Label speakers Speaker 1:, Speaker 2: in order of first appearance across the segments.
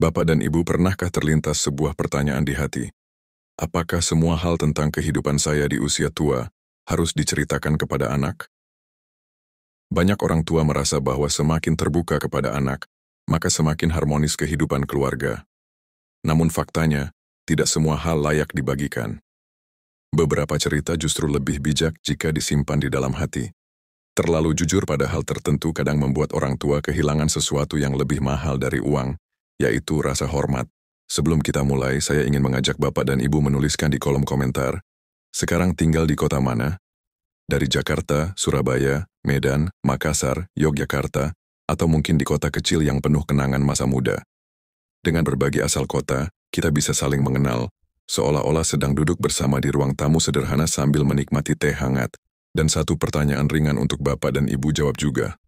Speaker 1: Bapak dan Ibu, pernahkah terlintas sebuah pertanyaan di hati? Apakah semua hal tentang kehidupan saya di usia tua harus diceritakan kepada anak? Banyak orang tua merasa bahwa semakin terbuka kepada anak, maka semakin harmonis kehidupan keluarga. Namun faktanya, tidak semua hal layak dibagikan. Beberapa cerita justru lebih bijak jika disimpan di dalam hati. Terlalu jujur pada hal tertentu kadang membuat orang tua kehilangan sesuatu yang lebih mahal dari uang, yaitu rasa hormat. Sebelum kita mulai, saya ingin mengajak Bapak dan Ibu menuliskan di kolom komentar, sekarang tinggal di kota mana? Dari Jakarta, Surabaya, Medan, Makassar, Yogyakarta, atau mungkin di kota kecil yang penuh kenangan masa muda. Dengan berbagi asal kota, kita bisa saling mengenal, seolah-olah sedang duduk bersama di ruang tamu sederhana sambil menikmati teh hangat. Dan satu pertanyaan ringan untuk Bapak dan Ibu jawab juga.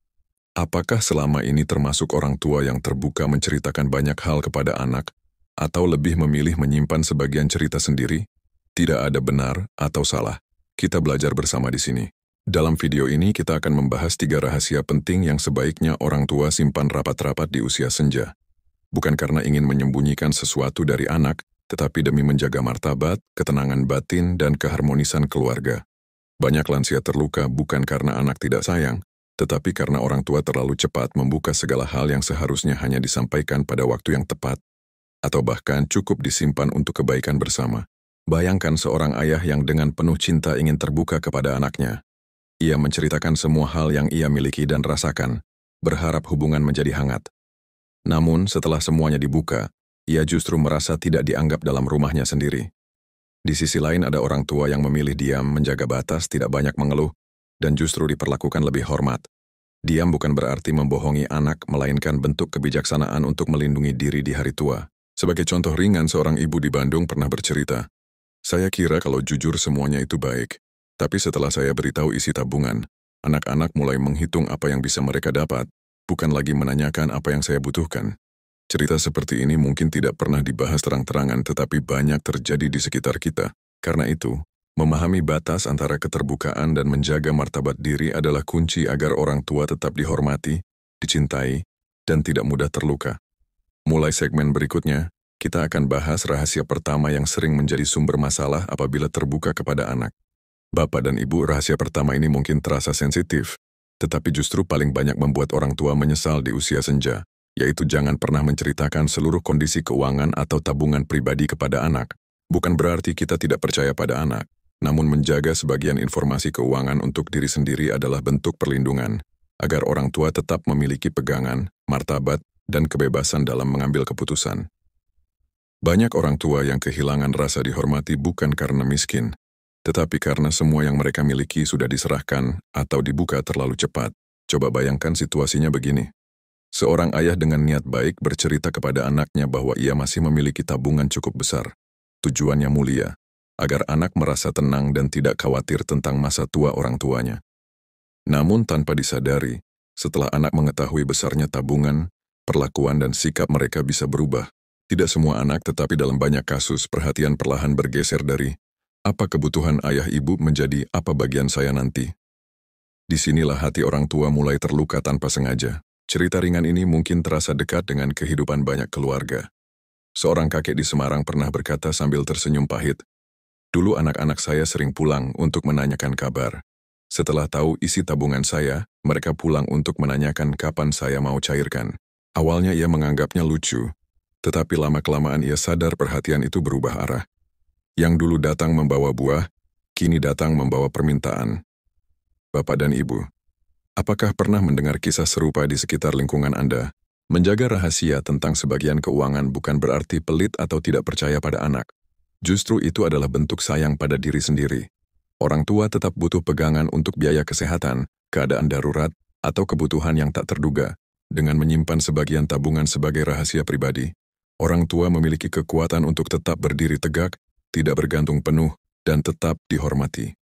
Speaker 1: Apakah selama ini termasuk orang tua yang terbuka menceritakan banyak hal kepada anak, atau lebih memilih menyimpan sebagian cerita sendiri? Tidak ada benar atau salah. Kita belajar bersama di sini. Dalam video ini kita akan membahas 3 rahasia penting yang sebaiknya orang tua simpan rapat-rapat di usia senja. Bukan karena ingin menyembunyikan sesuatu dari anak, tetapi demi menjaga martabat, ketenangan batin, dan keharmonisan keluarga. Banyak lansia terluka bukan karena anak tidak sayang, tetapi karena orang tua terlalu cepat membuka segala hal yang seharusnya hanya disampaikan pada waktu yang tepat, atau bahkan cukup disimpan untuk kebaikan bersama. Bayangkan seorang ayah yang dengan penuh cinta ingin terbuka kepada anaknya. Ia menceritakan semua hal yang ia miliki dan rasakan, berharap hubungan menjadi hangat. Namun setelah semuanya dibuka, ia justru merasa tidak dianggap dalam rumahnya sendiri. Di sisi lain ada orang tua yang memilih diam, menjaga batas, tidak banyak mengeluh, dan justru diperlakukan lebih hormat. Diam bukan berarti membohongi anak, melainkan bentuk kebijaksanaan untuk melindungi diri di hari tua. Sebagai contoh ringan, seorang ibu di Bandung pernah bercerita, "Saya kira kalau jujur semuanya itu baik, tapi setelah saya beritahu isi tabungan, anak-anak mulai menghitung apa yang bisa mereka dapat, bukan lagi menanyakan apa yang saya butuhkan." Cerita seperti ini mungkin tidak pernah dibahas terang-terangan tetapi banyak terjadi di sekitar kita. Karena itu, memahami batas antara keterbukaan dan menjaga martabat diri adalah kunci agar orang tua tetap dihormati, dicintai, dan tidak mudah terluka. Mulai segmen berikutnya, kita akan bahas rahasia pertama yang sering menjadi sumber masalah apabila terbuka kepada anak. Bapak dan Ibu, rahasia pertama ini mungkin terasa sensitif, tetapi justru paling banyak membuat orang tua menyesal di usia senja. Yaitu jangan pernah menceritakan seluruh kondisi keuangan atau tabungan pribadi kepada anak. Bukan berarti kita tidak percaya pada anak, namun menjaga sebagian informasi keuangan untuk diri sendiri adalah bentuk perlindungan, agar orang tua tetap memiliki pegangan, martabat, dan kebebasan dalam mengambil keputusan. Banyak orang tua yang kehilangan rasa dihormati bukan karena miskin, tetapi karena semua yang mereka miliki sudah diserahkan atau dibuka terlalu cepat. Coba bayangkan situasinya begini. Seorang ayah dengan niat baik bercerita kepada anaknya bahwa ia masih memiliki tabungan cukup besar. Tujuannya mulia, agar anak merasa tenang dan tidak khawatir tentang masa tua orang tuanya. Namun tanpa disadari, setelah anak mengetahui besarnya tabungan, perlakuan dan sikap mereka bisa berubah. Tidak semua anak, tetapi dalam banyak kasus perhatian perlahan bergeser dari apa kebutuhan ayah ibu menjadi apa bagian saya nanti. Disinilah hati orang tua mulai terluka tanpa sengaja. Cerita ringan ini mungkin terasa dekat dengan kehidupan banyak keluarga. Seorang kakek di Semarang pernah berkata sambil tersenyum pahit, "Dulu anak-anak saya sering pulang untuk menanyakan kabar. Setelah tahu isi tabungan saya, mereka pulang untuk menanyakan kapan saya mau cairkan." Awalnya ia menganggapnya lucu, tetapi lama-kelamaan ia sadar perhatian itu berubah arah. Yang dulu datang membawa buah, kini datang membawa permintaan. Bapak dan Ibu, apakah pernah mendengar kisah serupa di sekitar lingkungan Anda? Menjaga rahasia tentang sebagian keuangan bukan berarti pelit atau tidak percaya pada anak. Justru itu adalah bentuk sayang pada diri sendiri. Orang tua tetap butuh pegangan untuk biaya kesehatan, keadaan darurat, atau kebutuhan yang tak terduga. Dengan menyimpan sebagian tabungan sebagai rahasia pribadi, orang tua memiliki kekuatan untuk tetap berdiri tegak, tidak bergantung penuh, dan tetap dihormati.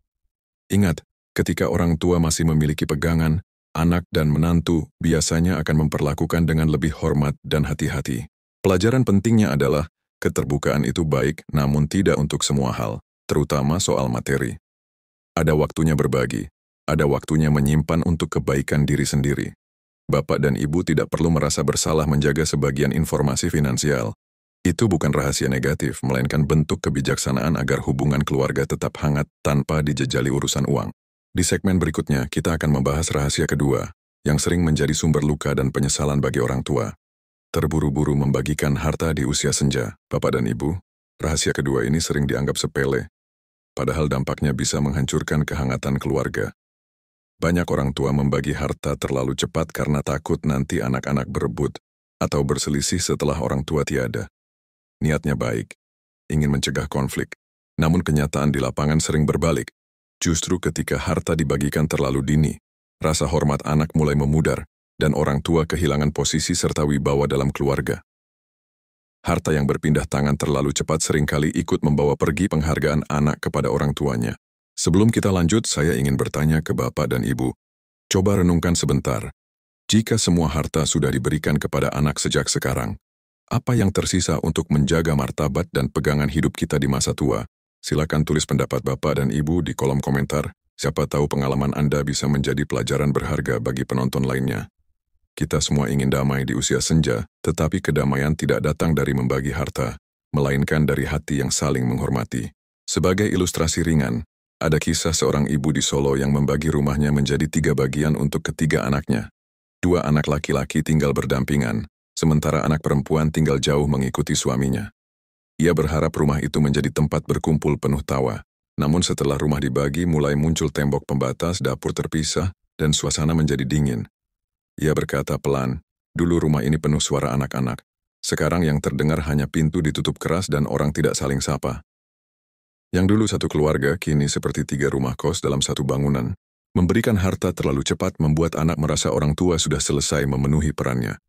Speaker 1: Ingat, ketika orang tua masih memiliki pegangan, anak dan menantu biasanya akan memperlakukan dengan lebih hormat dan hati-hati. Pelajaran pentingnya adalah, keterbukaan itu baik namun tidak untuk semua hal, terutama soal materi. Ada waktunya berbagi, ada waktunya menyimpan untuk kebaikan diri sendiri. Bapak dan Ibu tidak perlu merasa bersalah menjaga sebagian informasi finansial. Itu bukan rahasia negatif, melainkan bentuk kebijaksanaan agar hubungan keluarga tetap hangat tanpa dijejali urusan uang. Di segmen berikutnya, kita akan membahas rahasia kedua, yang sering menjadi sumber luka dan penyesalan bagi orang tua. Terburu-buru membagikan harta di usia senja. Bapak dan Ibu, rahasia kedua ini sering dianggap sepele, padahal dampaknya bisa menghancurkan kehangatan keluarga. Banyak orang tua membagi harta terlalu cepat karena takut nanti anak-anak berebut atau berselisih setelah orang tua tiada. Niatnya baik, ingin mencegah konflik. Namun kenyataan di lapangan sering berbalik. Justru ketika harta dibagikan terlalu dini, rasa hormat anak mulai memudar, dan orang tua kehilangan posisi serta wibawa dalam keluarga. Harta yang berpindah tangan terlalu cepat seringkali ikut membawa pergi penghargaan anak kepada orang tuanya. Sebelum kita lanjut, saya ingin bertanya ke Bapak dan Ibu. Coba renungkan sebentar. Jika semua harta sudah diberikan kepada anak sejak sekarang, apa yang tersisa untuk menjaga martabat dan pegangan hidup kita di masa tua? Silakan tulis pendapat Bapak dan Ibu di kolom komentar. Siapa tahu pengalaman Anda bisa menjadi pelajaran berharga bagi penonton lainnya. Kita semua ingin damai di usia senja, tetapi kedamaian tidak datang dari membagi harta, melainkan dari hati yang saling menghormati. Sebagai ilustrasi ringan, ada kisah seorang ibu di Solo yang membagi rumahnya menjadi 3 bagian untuk ketiga anaknya. 2 anak laki-laki tinggal berdampingan, sementara anak perempuan tinggal jauh mengikuti suaminya. Ia berharap rumah itu menjadi tempat berkumpul penuh tawa. Namun setelah rumah dibagi, mulai muncul tembok pembatas, dapur terpisah, dan suasana menjadi dingin. Ia berkata pelan, "Dulu rumah ini penuh suara anak-anak. Sekarang yang terdengar hanya pintu ditutup keras dan orang tidak saling sapa." Yang dulu satu keluarga, kini seperti 3 rumah kos dalam satu bangunan. Memberikan harta terlalu cepat membuat anak merasa orang tua sudah selesai memenuhi perannya.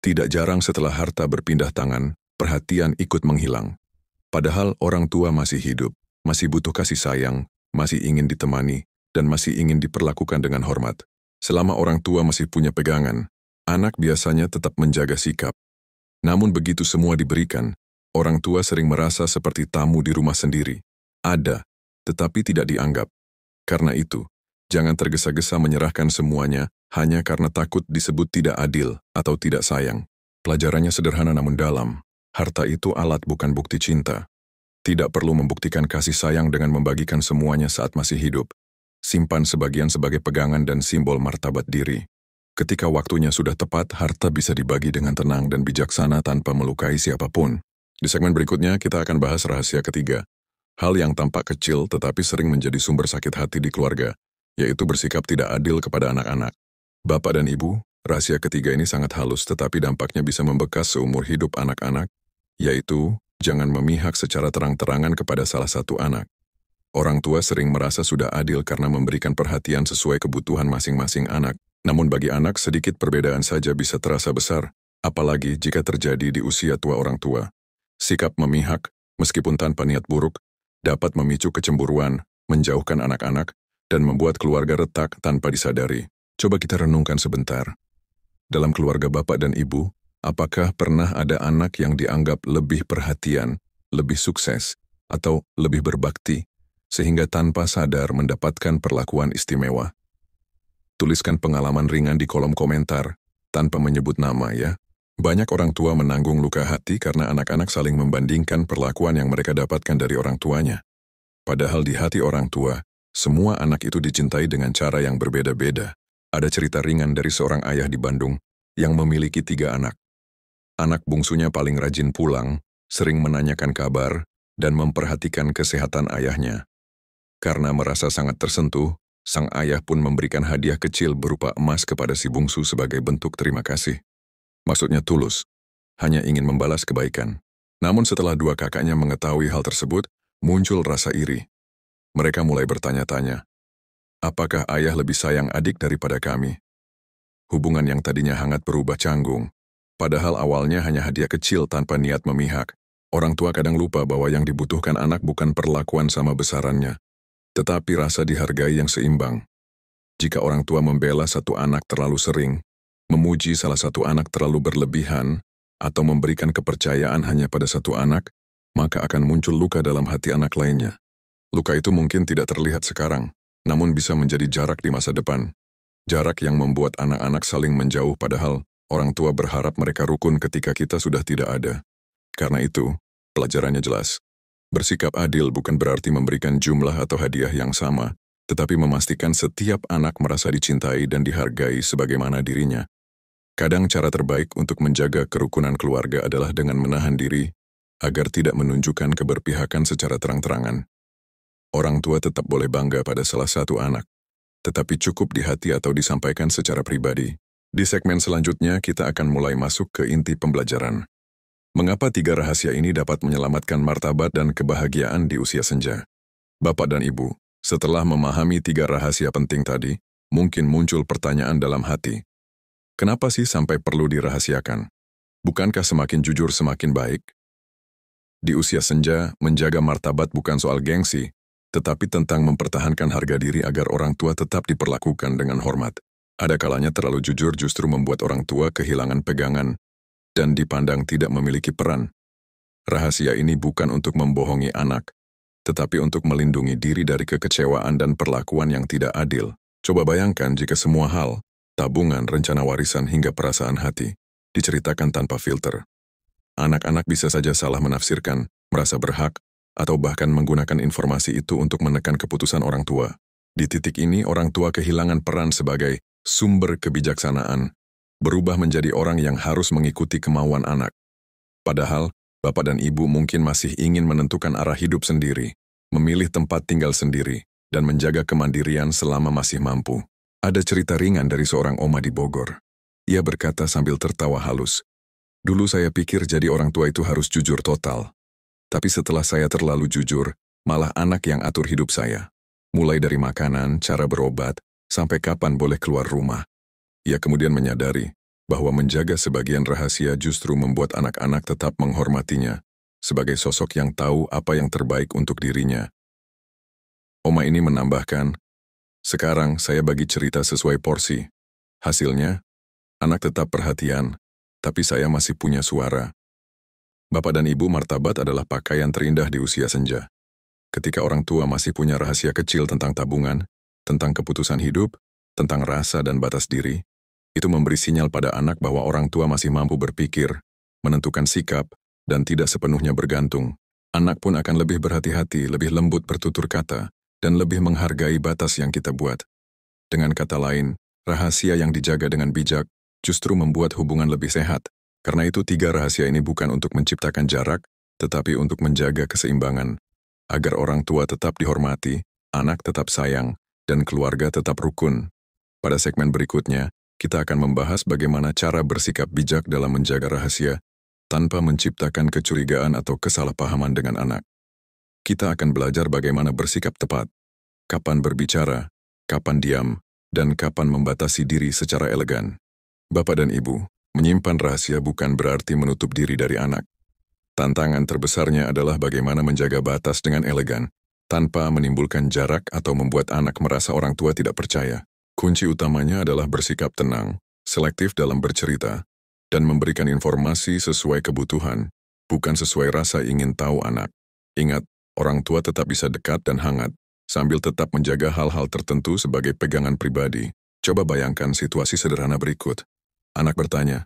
Speaker 1: Tidak jarang setelah harta berpindah tangan, perhatian ikut menghilang. Padahal orang tua masih hidup, masih butuh kasih sayang, masih ingin ditemani, dan masih ingin diperlakukan dengan hormat. Selama orang tua masih punya pegangan, anak biasanya tetap menjaga sikap. Namun begitu semua diberikan, orang tua sering merasa seperti tamu di rumah sendiri. Ada, tetapi tidak dianggap. Karena itu, jangan tergesa-gesa menyerahkan semuanya hanya karena takut disebut tidak adil atau tidak sayang. Pelajarannya sederhana namun dalam. Harta itu alat bukan bukti cinta. Tidak perlu membuktikan kasih sayang dengan membagikan semuanya saat masih hidup. Simpan sebagian sebagai pegangan dan simbol martabat diri. Ketika waktunya sudah tepat, harta bisa dibagi dengan tenang dan bijaksana tanpa melukai siapapun. Di segmen berikutnya, kita akan bahas rahasia ketiga. Hal yang tampak kecil tetapi sering menjadi sumber sakit hati di keluarga, yaitu bersikap tidak adil kepada anak-anak. Bapak dan Ibu, rahasia ketiga ini sangat halus tetapi dampaknya bisa membekas seumur hidup anak-anak, yaitu jangan memihak secara terang-terangan kepada salah satu anak. Orang tua sering merasa sudah adil karena memberikan perhatian sesuai kebutuhan masing-masing anak. Namun bagi anak, sedikit perbedaan saja bisa terasa besar, apalagi jika terjadi di usia tua orang tua. Sikap memihak, meskipun tanpa niat buruk, dapat memicu kecemburuan, menjauhkan anak-anak, dan membuat keluarga retak tanpa disadari. Coba kita renungkan sebentar. Dalam keluarga Bapak dan Ibu, apakah pernah ada anak yang dianggap lebih perhatian, lebih sukses, atau lebih berbakti, sehingga tanpa sadar mendapatkan perlakuan istimewa? Tuliskan pengalaman ringan di kolom komentar, tanpa menyebut nama ya. Banyak orang tua menanggung luka hati karena anak-anak saling membandingkan perlakuan yang mereka dapatkan dari orang tuanya. Padahal di hati orang tua, semua anak itu dicintai dengan cara yang berbeda-beda. Ada cerita ringan dari seorang ayah di Bandung yang memiliki 3 anak. Anak bungsunya paling rajin pulang, sering menanyakan kabar, dan memperhatikan kesehatan ayahnya. Karena merasa sangat tersentuh, sang ayah pun memberikan hadiah kecil berupa emas kepada si bungsu sebagai bentuk terima kasih. Maksudnya tulus, hanya ingin membalas kebaikan. Namun setelah 2 kakaknya mengetahui hal tersebut, muncul rasa iri. Mereka mulai bertanya-tanya, apakah ayah lebih sayang adik daripada kami? Hubungan yang tadinya hangat berubah canggung. Padahal awalnya hanya hadiah kecil tanpa niat memihak. Orang tua kadang lupa bahwa yang dibutuhkan anak bukan perlakuan sama besarannya, tetapi rasa dihargai yang seimbang. Jika orang tua membela satu anak terlalu sering, memuji salah satu anak terlalu berlebihan, atau memberikan kepercayaan hanya pada satu anak, maka akan muncul luka dalam hati anak lainnya. Luka itu mungkin tidak terlihat sekarang, namun bisa menjadi jarak di masa depan. Jarak yang membuat anak-anak saling menjauh padahal orang tua berharap mereka rukun ketika kita sudah tidak ada. Karena itu, pelajarannya jelas. Bersikap adil bukan berarti memberikan jumlah atau hadiah yang sama, tetapi memastikan setiap anak merasa dicintai dan dihargai sebagaimana dirinya. Kadang cara terbaik untuk menjaga kerukunan keluarga adalah dengan menahan diri agar tidak menunjukkan keberpihakan secara terang-terangan. Orang tua tetap boleh bangga pada salah satu anak, tetapi cukup di hati atau disampaikan secara pribadi. Di segmen selanjutnya, kita akan mulai masuk ke inti pembelajaran. Mengapa 3 rahasia ini dapat menyelamatkan martabat dan kebahagiaan di usia senja? Bapak dan Ibu, setelah memahami 3 rahasia penting tadi, mungkin muncul pertanyaan dalam hati. Kenapa sih sampai perlu dirahasiakan? Bukankah semakin jujur semakin baik? Di usia senja, menjaga martabat bukan soal gengsi, tetapi tentang mempertahankan harga diri agar orang tua tetap diperlakukan dengan hormat. Ada kalanya terlalu jujur justru membuat orang tua kehilangan pegangan dan dipandang tidak memiliki peran. Rahasia ini bukan untuk membohongi anak, tetapi untuk melindungi diri dari kekecewaan dan perlakuan yang tidak adil. Coba bayangkan jika semua hal, tabungan, rencana warisan hingga perasaan hati, diceritakan tanpa filter. Anak-anak bisa saja salah menafsirkan, merasa berhak, atau bahkan menggunakan informasi itu untuk menekan keputusan orang tua. Di titik ini, orang tua kehilangan peran sebagai sumber kebijaksanaan, berubah menjadi orang yang harus mengikuti kemauan anak. Padahal, bapak dan ibu mungkin masih ingin menentukan arah hidup sendiri, memilih tempat tinggal sendiri, dan menjaga kemandirian selama masih mampu. Ada cerita ringan dari seorang oma di Bogor. Ia berkata sambil tertawa halus, "Dulu saya pikir jadi orang tua itu harus jujur total. Tapi setelah saya terlalu jujur, malah anak yang atur hidup saya. Mulai dari makanan, cara berobat, sampai kapan boleh keluar rumah." Ia kemudian menyadari bahwa menjaga sebagian rahasia justru membuat anak-anak tetap menghormatinya sebagai sosok yang tahu apa yang terbaik untuk dirinya. Oma ini menambahkan, "Sekarang saya bagi cerita sesuai porsi. Hasilnya, anak tetap perhatian, tapi saya masih punya suara." Bapak dan Ibu, martabat adalah pakaian terindah di usia senja. Ketika orang tua masih punya rahasia kecil tentang tabungan, tentang keputusan hidup, tentang rasa dan batas diri, itu memberi sinyal pada anak bahwa orang tua masih mampu berpikir, menentukan sikap, dan tidak sepenuhnya bergantung. Anak pun akan lebih berhati-hati, lebih lembut bertutur kata, dan lebih menghargai batas yang kita buat. Dengan kata lain, rahasia yang dijaga dengan bijak justru membuat hubungan lebih sehat. Karena itu 3 rahasia ini bukan untuk menciptakan jarak, tetapi untuk menjaga keseimbangan. Agar orang tua tetap dihormati, anak tetap sayang, dan keluarga tetap rukun. Pada segmen berikutnya, kita akan membahas bagaimana cara bersikap bijak dalam menjaga rahasia tanpa menciptakan kecurigaan atau kesalahpahaman dengan anak. Kita akan belajar bagaimana bersikap tepat, kapan berbicara, kapan diam, dan kapan membatasi diri secara elegan. Bapak dan Ibu, menyimpan rahasia bukan berarti menutup diri dari anak. Tantangan terbesarnya adalah bagaimana menjaga batas dengan elegan, tanpa menimbulkan jarak atau membuat anak merasa orang tua tidak percaya. Kunci utamanya adalah bersikap tenang, selektif dalam bercerita, dan memberikan informasi sesuai kebutuhan, bukan sesuai rasa ingin tahu anak. Ingat, orang tua tetap bisa dekat dan hangat, sambil tetap menjaga hal-hal tertentu sebagai pegangan pribadi. Coba bayangkan situasi sederhana berikut. Anak bertanya,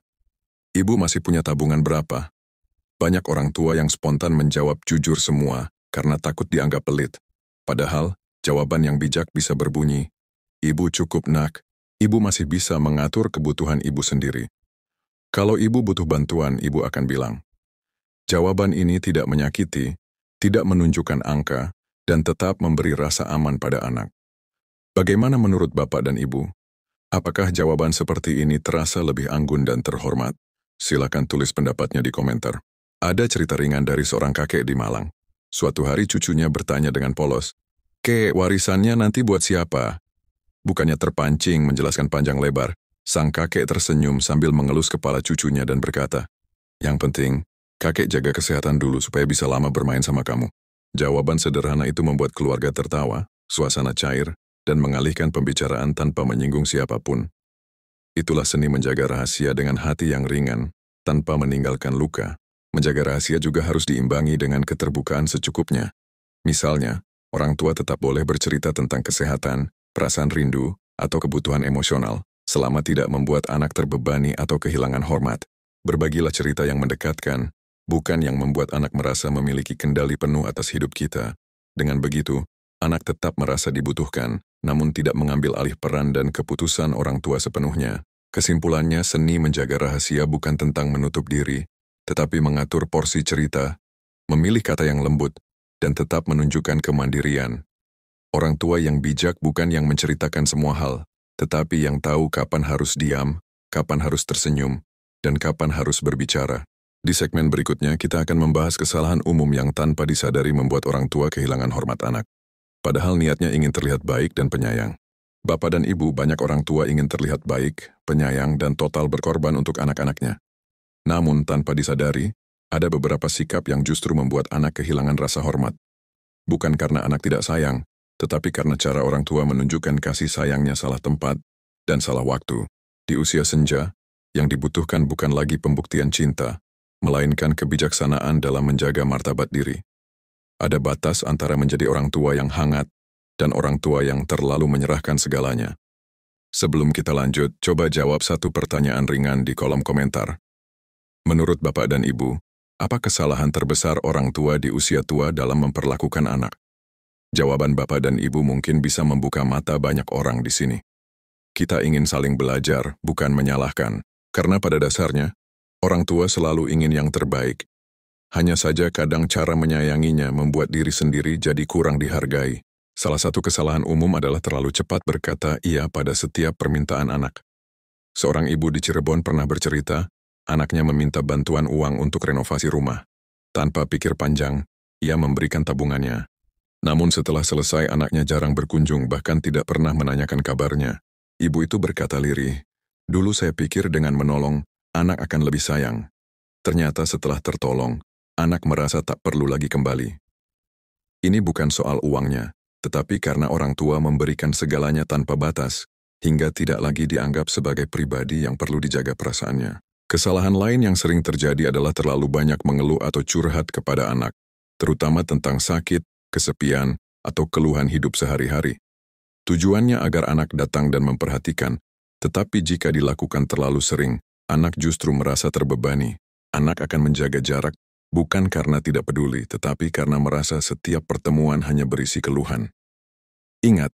Speaker 1: "Ibu masih punya tabungan berapa?" Banyak orang tua yang spontan menjawab jujur semua karena takut dianggap pelit. Padahal, jawaban yang bijak bisa berbunyi, "Ibu cukup, Nak. Ibu masih bisa mengatur kebutuhan ibu sendiri." Kalau ibu butuh bantuan, ibu akan bilang. Jawaban ini tidak menyakiti, tidak menunjukkan angka, dan tetap memberi rasa aman pada anak. Bagaimana menurut Bapak dan Ibu? Apakah jawaban seperti ini terasa lebih anggun dan terhormat? Silakan tulis pendapatnya di komentar. Ada cerita ringan dari seorang kakek di Malang. Suatu hari cucunya bertanya dengan polos, "Kek, warisannya nanti buat siapa?" Bukannya terpancing menjelaskan panjang lebar, sang kakek tersenyum sambil mengelus kepala cucunya dan berkata, "Yang penting, kakek jaga kesehatan dulu supaya bisa lama bermain sama kamu." Jawaban sederhana itu membuat keluarga tertawa, suasana cair, dan mengalihkan pembicaraan tanpa menyinggung siapapun. Itulah seni menjaga rahasia dengan hati yang ringan, tanpa meninggalkan luka. Menjaga rahasia juga harus diimbangi dengan keterbukaan secukupnya. Misalnya, orang tua tetap boleh bercerita tentang kesehatan, perasaan rindu, atau kebutuhan emosional, selama tidak membuat anak terbebani atau kehilangan hormat. Berbagilah cerita yang mendekatkan, bukan yang membuat anak merasa memiliki kendali penuh atas hidup kita. Dengan begitu, anak tetap merasa dibutuhkan, namun tidak mengambil alih peran dan keputusan orang tua sepenuhnya. Kesimpulannya, seni menjaga rahasia bukan tentang menutup diri, tetapi mengatur porsi cerita, memilih kata yang lembut, dan tetap menunjukkan kemandirian. Orang tua yang bijak bukan yang menceritakan semua hal, tetapi yang tahu kapan harus diam, kapan harus tersenyum, dan kapan harus berbicara. Di segmen berikutnya, kita akan membahas kesalahan umum yang tanpa disadari membuat orang tua kehilangan hormat anak. Padahal niatnya ingin terlihat baik dan penyayang. Bapak dan ibu, banyak orang tua ingin terlihat baik, penyayang, dan total berkorban untuk anak-anaknya. Namun, tanpa disadari, ada beberapa sikap yang justru membuat anak kehilangan rasa hormat. Bukan karena anak tidak sayang, tetapi karena cara orang tua menunjukkan kasih sayangnya salah tempat dan salah waktu. Di usia senja, yang dibutuhkan bukan lagi pembuktian cinta, melainkan kebijaksanaan dalam menjaga martabat diri. Ada batas antara menjadi orang tua yang hangat dan orang tua yang terlalu menyerahkan segalanya. Sebelum kita lanjut, coba jawab satu pertanyaan ringan di kolom komentar. Menurut Bapak dan Ibu, apa kesalahan terbesar orang tua di usia tua dalam memperlakukan anak? Jawaban Bapak dan Ibu mungkin bisa membuka mata banyak orang di sini. Kita ingin saling belajar, bukan menyalahkan. Karena pada dasarnya, orang tua selalu ingin yang terbaik. Hanya saja kadang cara menyayanginya membuat diri sendiri jadi kurang dihargai. Salah satu kesalahan umum adalah terlalu cepat berkata iya pada setiap permintaan anak. Seorang ibu di Cirebon pernah bercerita, anaknya meminta bantuan uang untuk renovasi rumah. Tanpa pikir panjang, ia memberikan tabungannya. Namun setelah selesai anaknya jarang berkunjung, bahkan tidak pernah menanyakan kabarnya. Ibu itu berkata lirih, "Dulu saya pikir dengan menolong, anak akan lebih sayang. Ternyata setelah tertolong, anak merasa tak perlu lagi kembali." Ini bukan soal uangnya, tetapi karena orang tua memberikan segalanya tanpa batas, hingga tidak lagi dianggap sebagai pribadi yang perlu dijaga perasaannya. Kesalahan lain yang sering terjadi adalah terlalu banyak mengeluh atau curhat kepada anak, terutama tentang sakit, kesepian, atau keluhan hidup sehari-hari. Tujuannya agar anak datang dan memperhatikan, tetapi jika dilakukan terlalu sering, anak justru merasa terbebani. Anak akan menjaga jarak, bukan karena tidak peduli, tetapi karena merasa setiap pertemuan hanya berisi keluhan. Ingat,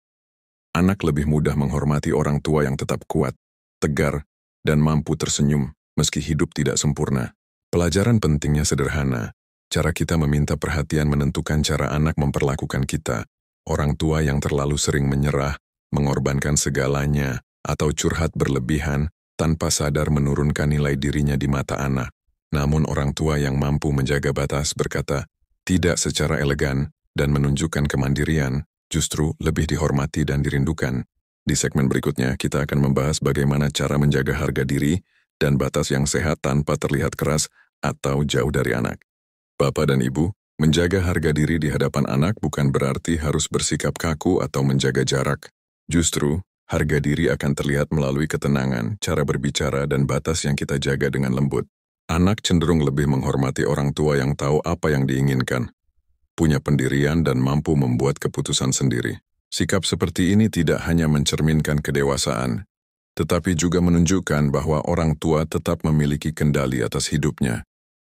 Speaker 1: anak lebih mudah menghormati orang tua yang tetap kuat, tegar, dan mampu tersenyum, meski hidup tidak sempurna. Pelajaran pentingnya sederhana. Cara kita meminta perhatian menentukan cara anak memperlakukan kita. Orang tua yang terlalu sering menyerah, mengorbankan segalanya, atau curhat berlebihan, tanpa sadar menurunkan nilai dirinya di mata anak. Namun orang tua yang mampu menjaga batas, berkata tidak secara elegan, dan menunjukkan kemandirian, justru lebih dihormati dan dirindukan. Di segmen berikutnya, kita akan membahas bagaimana cara menjaga harga diri dan batas yang sehat tanpa terlihat keras atau jauh dari anak. Bapak dan Ibu, menjaga harga diri di hadapan anak bukan berarti harus bersikap kaku atau menjaga jarak. Justru, harga diri akan terlihat melalui ketenangan, cara berbicara, dan batas yang kita jaga dengan lembut. Anak cenderung lebih menghormati orang tua yang tahu apa yang diinginkan, punya pendirian dan mampu membuat keputusan sendiri. Sikap seperti ini tidak hanya mencerminkan kedewasaan, tetapi juga menunjukkan bahwa orang tua tetap memiliki kendali atas hidupnya,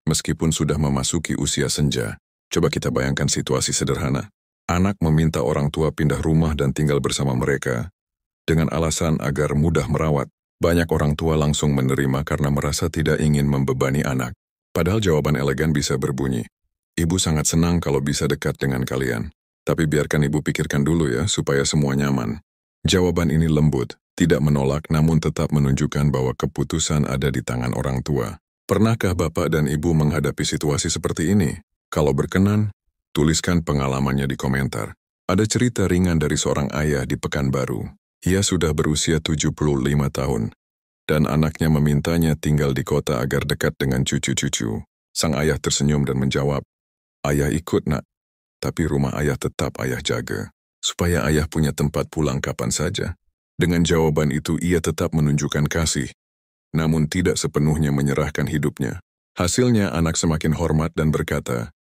Speaker 1: meskipun sudah memasuki usia senja. Coba kita bayangkan situasi sederhana. Anak meminta orang tua pindah rumah dan tinggal bersama mereka, dengan alasan agar mudah merawat. Banyak orang tua langsung menerima karena merasa tidak ingin membebani anak. Padahal jawaban elegan bisa berbunyi, "Ibu sangat senang kalau bisa dekat dengan kalian. Tapi biarkan ibu pikirkan dulu ya, supaya semua nyaman." Jawaban ini lembut, tidak menolak namun tetap menunjukkan bahwa keputusan ada di tangan orang tua. Pernahkah Bapak dan Ibu menghadapi situasi seperti ini? Kalau berkenan, tuliskan pengalamannya di komentar. Ada cerita ringan dari seorang ayah di Pekanbaru. Ia sudah berusia 75 tahun, dan anaknya memintanya tinggal di kota agar dekat dengan cucu-cucu. Sang ayah tersenyum dan menjawab, "Ayah ikut, Nak, tapi rumah ayah tetap ayah jaga, supaya ayah punya tempat pulang kapan saja." Dengan jawaban itu ia tetap menunjukkan kasih, namun tidak sepenuhnya menyerahkan hidupnya. Hasilnya anak semakin hormat dan berkata,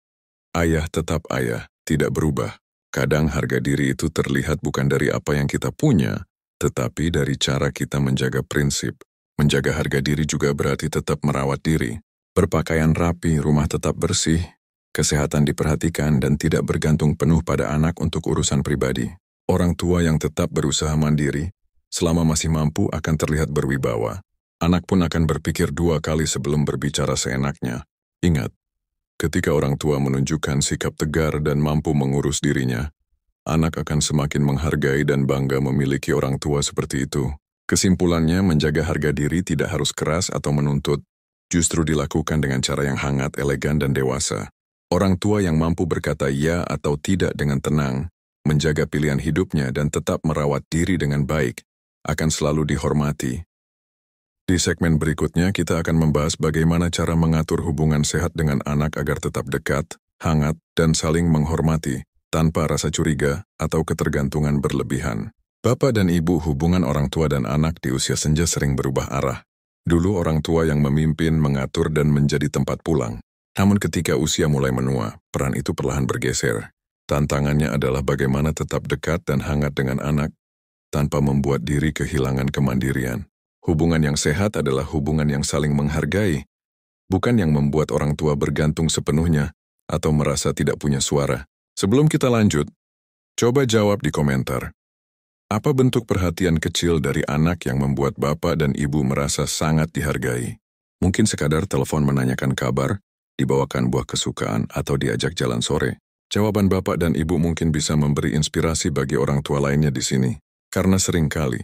Speaker 1: "Ayah tetap ayah, tidak berubah." Kadang harga diri itu terlihat bukan dari apa yang kita punya, tetapi dari cara kita menjaga prinsip. Menjaga harga diri juga berarti tetap merawat diri. Berpakaian rapi, rumah tetap bersih, kesehatan diperhatikan dan tidak bergantung penuh pada anak untuk urusan pribadi. Orang tua yang tetap berusaha mandiri, selama masih mampu akan terlihat berwibawa. Anak pun akan berpikir 2 kali sebelum berbicara seenaknya. Ingat, ketika orang tua menunjukkan sikap tegar dan mampu mengurus dirinya, anak akan semakin menghargai dan bangga memiliki orang tua seperti itu. Kesimpulannya, menjaga harga diri tidak harus keras atau menuntut, justru dilakukan dengan cara yang hangat, elegan, dan dewasa. Orang tua yang mampu berkata ya atau tidak dengan tenang, menjaga pilihan hidupnya dan tetap merawat diri dengan baik, akan selalu dihormati. Di segmen berikutnya, kita akan membahas bagaimana cara mengatur hubungan sehat dengan anak agar tetap dekat, hangat, dan saling menghormati, tanpa rasa curiga atau ketergantungan berlebihan. Bapak dan ibu, hubungan orang tua dan anak di usia senja sering berubah arah. Dulu orang tua yang memimpin, mengatur, dan menjadi tempat pulang. Namun ketika usia mulai menua, peran itu perlahan bergeser. Tantangannya adalah bagaimana tetap dekat dan hangat dengan anak, tanpa membuat diri kehilangan kemandirian. Hubungan yang sehat adalah hubungan yang saling menghargai, bukan yang membuat orang tua bergantung sepenuhnya atau merasa tidak punya suara. Sebelum kita lanjut, coba jawab di komentar. Apa bentuk perhatian kecil dari anak yang membuat bapak dan ibu merasa sangat dihargai? Mungkin sekadar telepon menanyakan kabar, dibawakan buah kesukaan, atau diajak jalan sore. Jawaban bapak dan ibu mungkin bisa memberi inspirasi bagi orang tua lainnya di sini. Karena seringkali,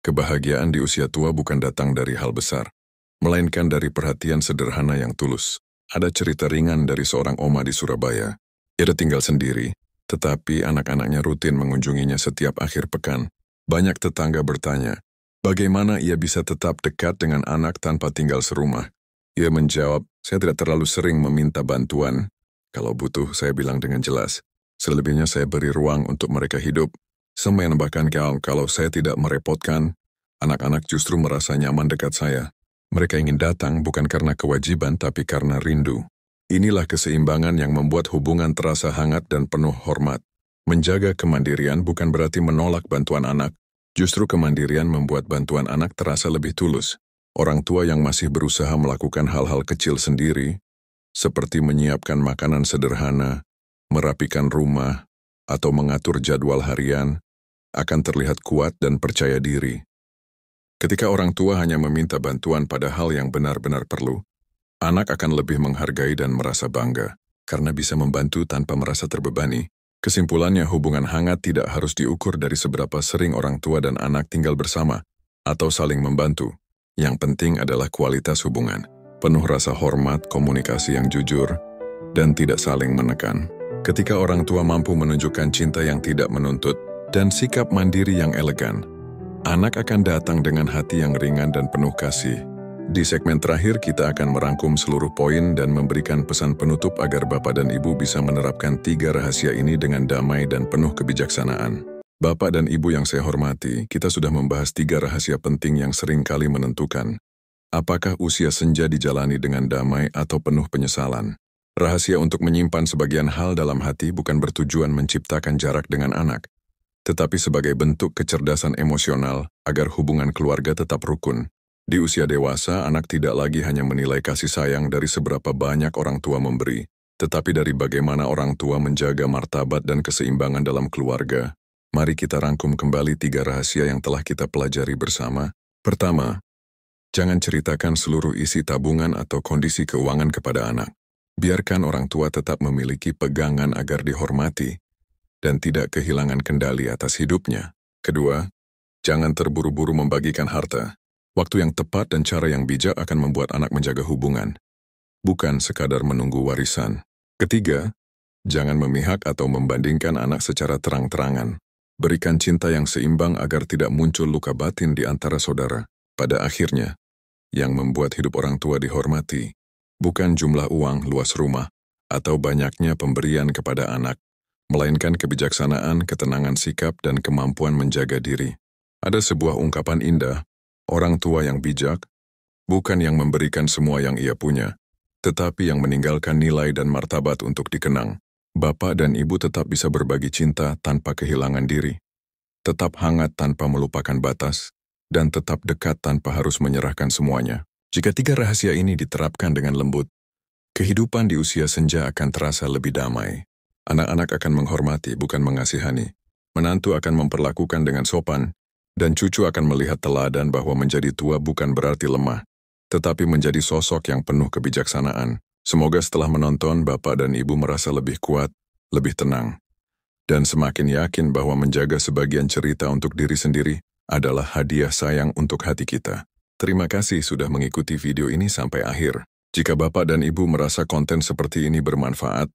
Speaker 1: kebahagiaan di usia tua bukan datang dari hal besar, melainkan dari perhatian sederhana yang tulus. Ada cerita ringan dari seorang oma di Surabaya. Ia tinggal sendiri, tetapi anak-anaknya rutin mengunjunginya setiap akhir pekan. Banyak tetangga bertanya, bagaimana ia bisa tetap dekat dengan anak tanpa tinggal serumah? Ia menjawab, saya tidak terlalu sering meminta bantuan. Kalau butuh, saya bilang dengan jelas. Selebihnya saya beri ruang untuk mereka hidup. Saya menambahkan kalau saya tidak merepotkan, anak-anak justru merasa nyaman dekat saya. Mereka ingin datang bukan karena kewajiban, tapi karena rindu. Inilah keseimbangan yang membuat hubungan terasa hangat dan penuh hormat. Menjaga kemandirian bukan berarti menolak bantuan anak. Justru kemandirian membuat bantuan anak terasa lebih tulus. Orang tua yang masih berusaha melakukan hal-hal kecil sendiri, seperti menyiapkan makanan sederhana, merapikan rumah, atau mengatur jadwal harian, akan terlihat kuat dan percaya diri. Ketika orang tua hanya meminta bantuan pada hal yang benar-benar perlu, anak akan lebih menghargai dan merasa bangga, karena bisa membantu tanpa merasa terbebani. Kesimpulannya, hubungan hangat tidak harus diukur dari seberapa sering orang tua dan anak tinggal bersama, atau saling membantu. Yang penting adalah kualitas hubungan, penuh rasa hormat, komunikasi yang jujur, dan tidak saling menekan. Ketika orang tua mampu menunjukkan cinta yang tidak menuntut, dan sikap mandiri yang elegan, anak akan datang dengan hati yang ringan dan penuh kasih. Di segmen terakhir, kita akan merangkum seluruh poin dan memberikan pesan penutup agar bapak dan ibu bisa menerapkan 3 rahasia ini dengan damai dan penuh kebijaksanaan. Bapak dan ibu yang saya hormati, kita sudah membahas 3 rahasia penting yang sering kali menentukan apakah usia senja dijalani dengan damai atau penuh penyesalan. Rahasia untuk menyimpan sebagian hal dalam hati bukan bertujuan menciptakan jarak dengan anak, tetapi sebagai bentuk kecerdasan emosional agar hubungan keluarga tetap rukun. Di usia dewasa, anak tidak lagi hanya menilai kasih sayang dari seberapa banyak orang tua memberi, tetapi dari bagaimana orang tua menjaga martabat dan keseimbangan dalam keluarga. Mari kita rangkum kembali 3 rahasia yang telah kita pelajari bersama. Pertama, jangan ceritakan seluruh isi tabungan atau kondisi keuangan kepada anak. Biarkan orang tua tetap memiliki pegangan agar dihormati dan tidak kehilangan kendali atas hidupnya. Kedua, jangan terburu-buru membagikan harta. Waktu yang tepat dan cara yang bijak akan membuat anak menjaga hubungan, bukan sekadar menunggu warisan. Ketiga, jangan memihak atau membandingkan anak secara terang-terangan. Berikan cinta yang seimbang agar tidak muncul luka batin di antara saudara. Pada akhirnya, yang membuat hidup orang tua dihormati, bukan jumlah uang, luas rumah, atau banyaknya pemberian kepada anak, melainkan kebijaksanaan, ketenangan sikap, dan kemampuan menjaga diri. Ada sebuah ungkapan indah, orang tua yang bijak, bukan yang memberikan semua yang ia punya, tetapi yang meninggalkan nilai dan martabat untuk dikenang. Bapak dan ibu tetap bisa berbagi cinta tanpa kehilangan diri. tetap hangat tanpa melupakan batas, dan tetap dekat tanpa harus menyerahkan semuanya. Jika 3 rahasia ini diterapkan dengan lembut, kehidupan di usia senja akan terasa lebih damai. Anak-anak akan menghormati, bukan mengasihani. Menantu akan memperlakukan dengan sopan, dan cucu akan melihat teladan bahwa menjadi tua bukan berarti lemah, tetapi menjadi sosok yang penuh kebijaksanaan. Semoga setelah menonton, Bapak dan Ibu merasa lebih kuat, lebih tenang, dan semakin yakin bahwa menjaga sebagian cerita untuk diri sendiri adalah hadiah sayang untuk hati kita. Terima kasih sudah mengikuti video ini sampai akhir. Jika Bapak dan Ibu merasa konten seperti ini bermanfaat,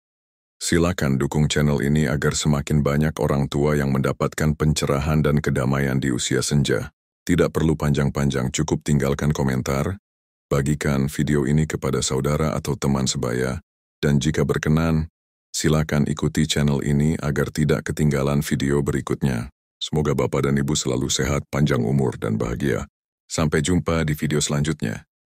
Speaker 1: silakan dukung channel ini agar semakin banyak orang tua yang mendapatkan pencerahan dan kedamaian di usia senja. Tidak perlu panjang-panjang, cukup tinggalkan komentar, bagikan video ini kepada saudara atau teman sebaya, dan jika berkenan, silakan ikuti channel ini agar tidak ketinggalan video berikutnya. Semoga Bapak dan Ibu selalu sehat, panjang umur, dan bahagia. Sampai jumpa di video selanjutnya.